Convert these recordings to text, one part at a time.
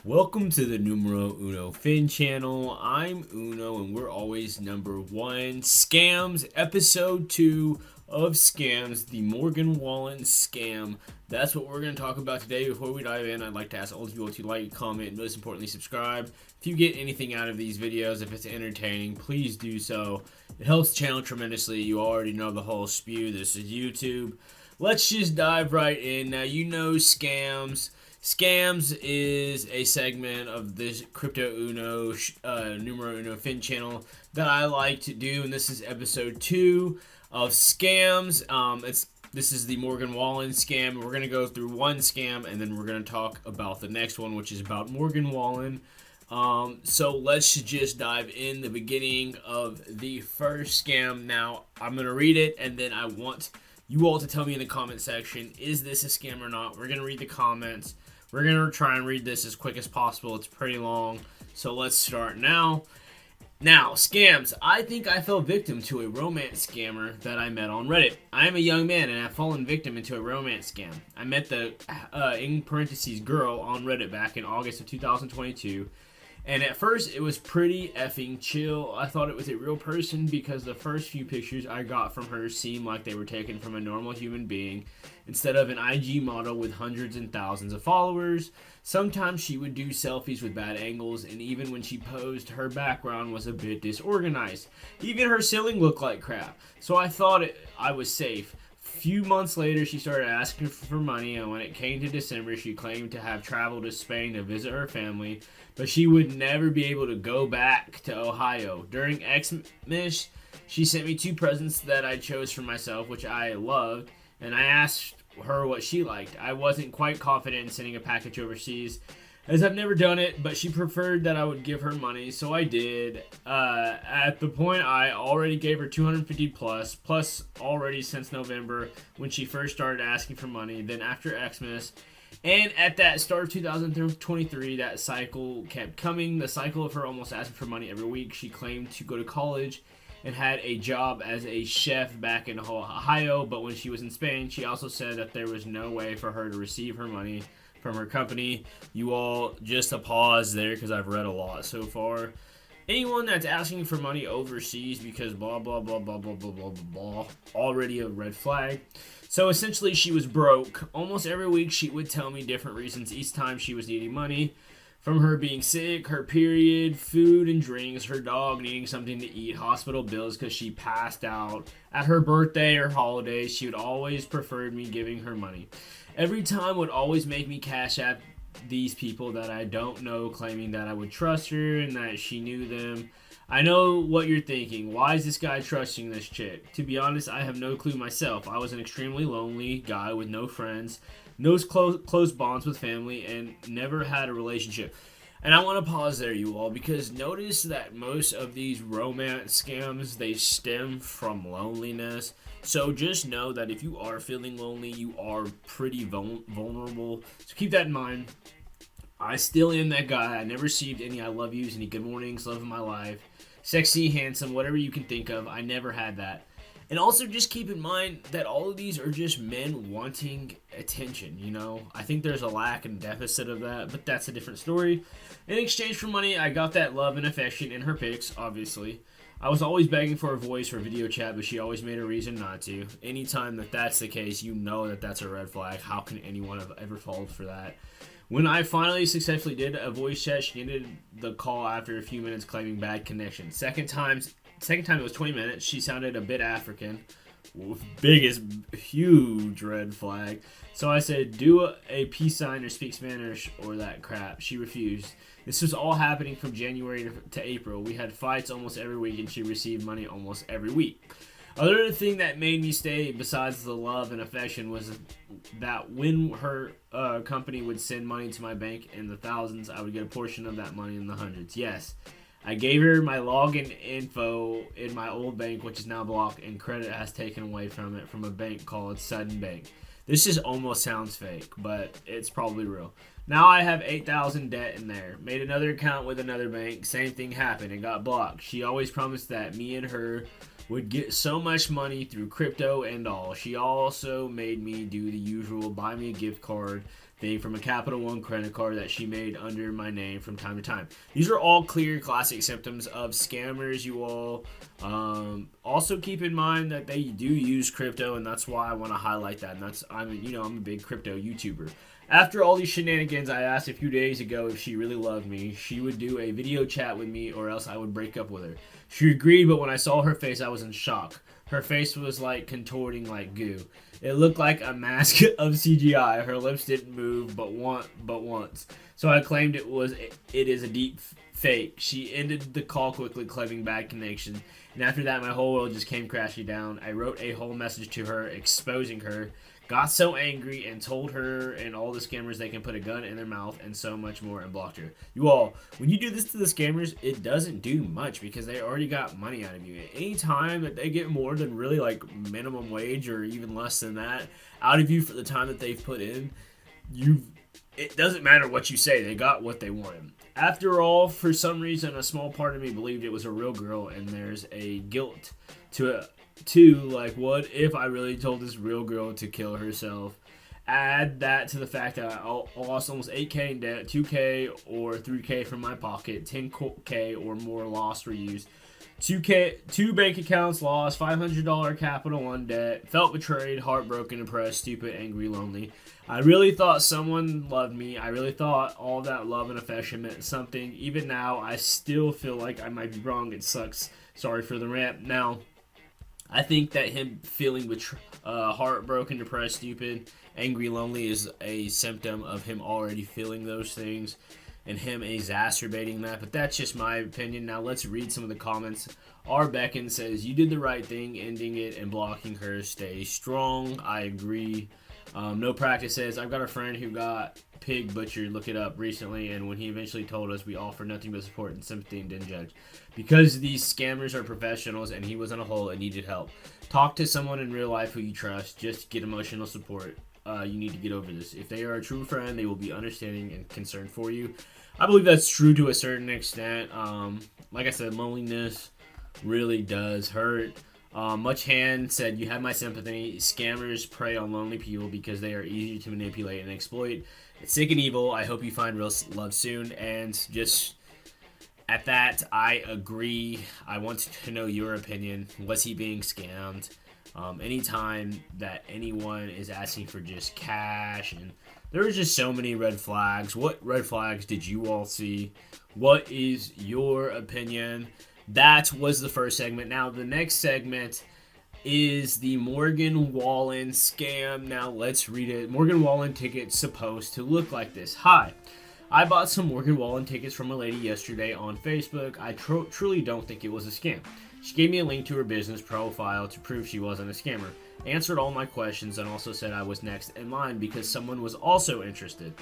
Welcome to the Numero Uno Fin channel. I'm Uno and we're always number one. Scams, episode 2 of Scams, the Morgan Wallen scam. That's what we're going to talk about today. Before we dive in, I'd like to ask all of you all to like, comment, and most importantly, subscribe. If you get anything out of these videos, if it's entertaining, please do so. It helps the channel tremendously. You already know the whole spew. This is YouTube. Let's just dive right in. Now, you know scams. Scams is a segment of this Crypto Uno, Numero Uno Fin channel that I like to do, and this is episode 2 of Scams. This is the Morgan Wallen scam. We're going to go through one scam, and then we're going to talk about the next one, which is about Morgan Wallen. So let's just dive in the beginning of the first scam. Now, I'm going to read it, and then I want you all to tell me in the comment section, is this a scam or not? We're going to read the comments. We're going to try and read this as quick as possible. It's pretty long. So let's start now. Now, scams. I think I fell victim to a romance scammer that I met on Reddit. I am a young man and I've fallen victim into a romance scam. I met the, in parentheses, girl on Reddit back in August of 2022. And at first, it was pretty effing chill. I thought it was a real person because the first few pictures I got from her seemed like they were taken from a normal human being instead of an IG model with hundreds and thousands of followers. Sometimes she would do selfies with bad angles, and even when she posed, her background was a bit disorganized. Even her ceiling looked like crap. So I thought I was safe. Few months later, she started asking for money, and when it came to December, she claimed to have traveled to Spain to visit her family, but she would never be able to go back to Ohio. During Xmas, she sent me 2 presents that I chose for myself, which I loved, and I asked her what she liked. I wasn't quite confident in sending a package overseas, as I've never done it, but she preferred that I would give her money, so I did. At the point, I already gave her 250 plus already since November when she first started asking for money. Then after Xmas, and at that start of 2023, that cycle kept coming. The cycle of her almost asking for money every week. She claimed to go to college and had a job as a chef back in Ohio, but when she was in Spain, she also said that there was no way for her to receive her money from her company. You all, just a pause there because I've read a lot so far. Anyone that's asking for money overseas because blah blah blah blah blah blah blah blah, already a red flag. So essentially she was broke. Almost every week she would tell me different reasons each time she was needing money. From her being sick, her period, food and drinks, her dog needing something to eat, hospital bills because she passed out, at her birthday or holidays, she would always preferred me giving her money. Every time would always make me cash app these people that I don't know, claiming that I would trust her and that she knew them. I know what you're thinking. Why is this guy trusting this chick? To be honest, I have no clue myself. I was an extremely lonely guy with no friends, no close bonds with family, and never had a relationship. And I want to pause there, you all, because notice that most of these romance scams, they stem from loneliness. So just know that if you are feeling lonely, you are pretty vulnerable. So keep that in mind. I still am that guy. I never received any I love yous, any good mornings, love of my life, sexy, handsome, whatever you can think of. I never had that. And also just keep in mind that all of these are just men wanting attention, you know? I think there's a lack and deficit of that, but that's a different story. In exchange for money, I got that love and affection in her pics, obviously. I was always begging for a voice or video chat, but she always made a reason not to. Anytime that that's the case, you know that that's a red flag. How can anyone have ever fallen for that? When I finally successfully did a voice chat, she ended the call after a few minutes claiming bad connection. Second time it was 20 minutes. She sounded a bit African. Biggest, huge red flag. So I said, do a peace sign or speak Spanish or that crap. She refused. This was all happening from January to April. We had fights almost every week, and she received money almost every week. Other thing that made me stay, besides the love and affection, was that when her company would send money to my bank in the thousands, I would get a portion of that money in the hundreds. Yes, I gave her my login info in my old bank, which is now blocked, and credit has taken away from it from a bank called Sudden Bank. This just almost sounds fake, but it's probably real. Now I have $8,000 debt in there. Made another account with another bank. Same thing happened and got blocked. She always promised that me and her would get so much money through crypto and all. She also made me do the usual buy me a gift card thing from a Capital One credit card that she made under my name from time to time. These are all clear classic symptoms of scammers, you all. Also keep in mind that they do use crypto, and that's why I want to highlight that. And I'm a big crypto YouTuber. After all these shenanigans, I asked a few days ago if she really loved me. She would do a video chat with me or else I would break up with her. She agreed, but when I saw her face, I was in shock. Her face was like contorting like goo. It looked like a mask of CGI. Her lips didn't move but once. So I claimed it is a deep fake. She ended the call quickly, claiming bad connection. And after that, my whole world just came crashing down. I wrote a whole message to her exposing her. Got so angry and told her and all the scammers they can put a gun in their mouth and so much more, and blocked her. You all, when you do this to the scammers, it doesn't do much because they already got money out of you. Any time that they get more than really like minimum wage or even less than that out of you for the time that they've put in, it doesn't matter what you say. They got what they wanted. After all, for some reason, a small part of me believed it was a real girl, and there's a guilt to it. Like, what if I really told this real girl to kill herself? Add that to the fact that I lost almost 8K in debt, 2K or 3K from my pocket, 10K or more lost or used, 2 bank accounts lost, $500 Capital One debt, felt betrayed, heartbroken, depressed, stupid, angry, lonely. I really thought someone loved me. I really thought all that love and affection meant something. Even now, I still feel like I might be wrong. It sucks. Sorry for the rant. Now, I think that him feeling heartbroken, depressed, stupid, angry, lonely is a symptom of him already feeling those things and him exacerbating that. But that's just my opinion. Now let's read some of the comments. R. Beckon says, you did the right thing ending it and blocking her. Stay strong. I agree. No Practice says, I've got a friend who got pig butchered, look it up, recently, and when he eventually told us, we offered nothing but support and sympathy and didn't judge. Because these scammers are professionals and he was in a hole and needed help. Talk to someone in real life who you trust. Just get emotional support. You need to get over this. If they are a true friend, they will be understanding and concerned for you. I believe that's true to a certain extent. Like I said, loneliness really does hurt. Much Hand said, you have my sympathy. Scammers prey on lonely people because they are easy to manipulate and exploit. It's sick and evil. I hope you find real love soon. And just at that, I agree. I want to know your opinion. Was he being scammed? Anytime that anyone is asking for just cash, and there was just so many red flags. What red flags did you all see? What is your opinion? That was the first segment. Now, the next segment is the Morgan Wallen scam. Now, let's read it. Morgan Wallen tickets supposed to look like this. Hi. I bought some Morgan Wallen tickets from a lady yesterday on Facebook. I truly don't think it was a scam. She gave me a link to her business profile to prove she wasn't a scammer. Answered all my questions and also said I was next in line because someone was also interested.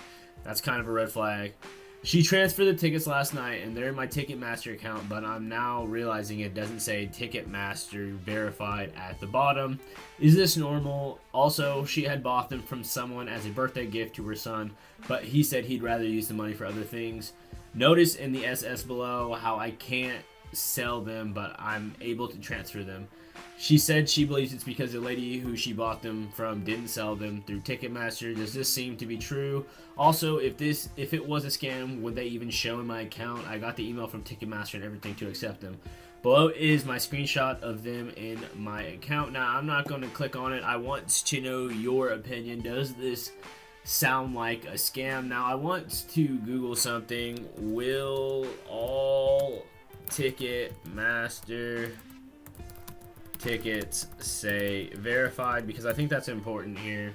That's kind of a red flag. She transferred the tickets last night and they're in my Ticketmaster account, but I'm now realizing it doesn't say Ticketmaster verified at the bottom. Is this normal? Also, she had bought them from someone as a birthday gift to her son, but he said he'd rather use the money for other things. Notice in the SS below how I can't sell them, but I'm able to transfer them. She said she believes it's because the lady who she bought them from didn't sell them through Ticketmaster. Does this seem to be true? Also, if it was a scam, would they even show in my account? I got the email from Ticketmaster and everything to accept them. Below is my screenshot of them in my account. Now, I'm not going to click on it. I want to know your opinion. Does this sound like a scam? Now, I want to Google something. Will all Ticketmaster tickets say verified? Because I think that's important here.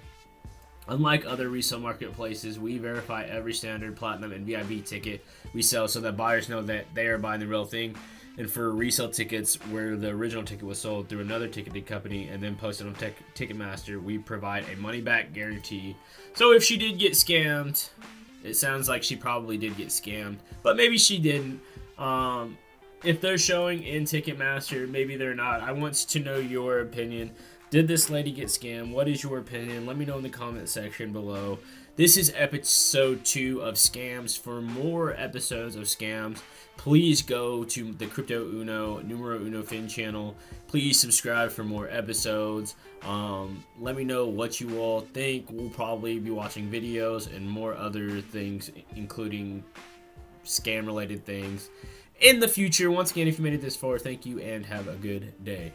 Unlike other resale marketplaces, we verify every standard, platinum, and VIP ticket we sell so that buyers know that they are buying the real thing. And for resale tickets where the original ticket was sold through another ticketing company and then posted on Ticketmaster, we provide a money-back guarantee. So if she did get scammed, it sounds like she probably did get scammed, but maybe she didn't. If they're showing in Ticketmaster, maybe they're not. I want to know your opinion. Did this lady get scammed? What is your opinion? Let me know in the comment section below. This is episode 2 of Scams. For more episodes of Scams, please go to the Crypto Uno, Numero Uno Fin channel. Please subscribe for more episodes. Let me know what you all think. We'll probably be watching videos and more other things, including scam-related things, in the future. Once again, if you made it this far, thank you and have a good day.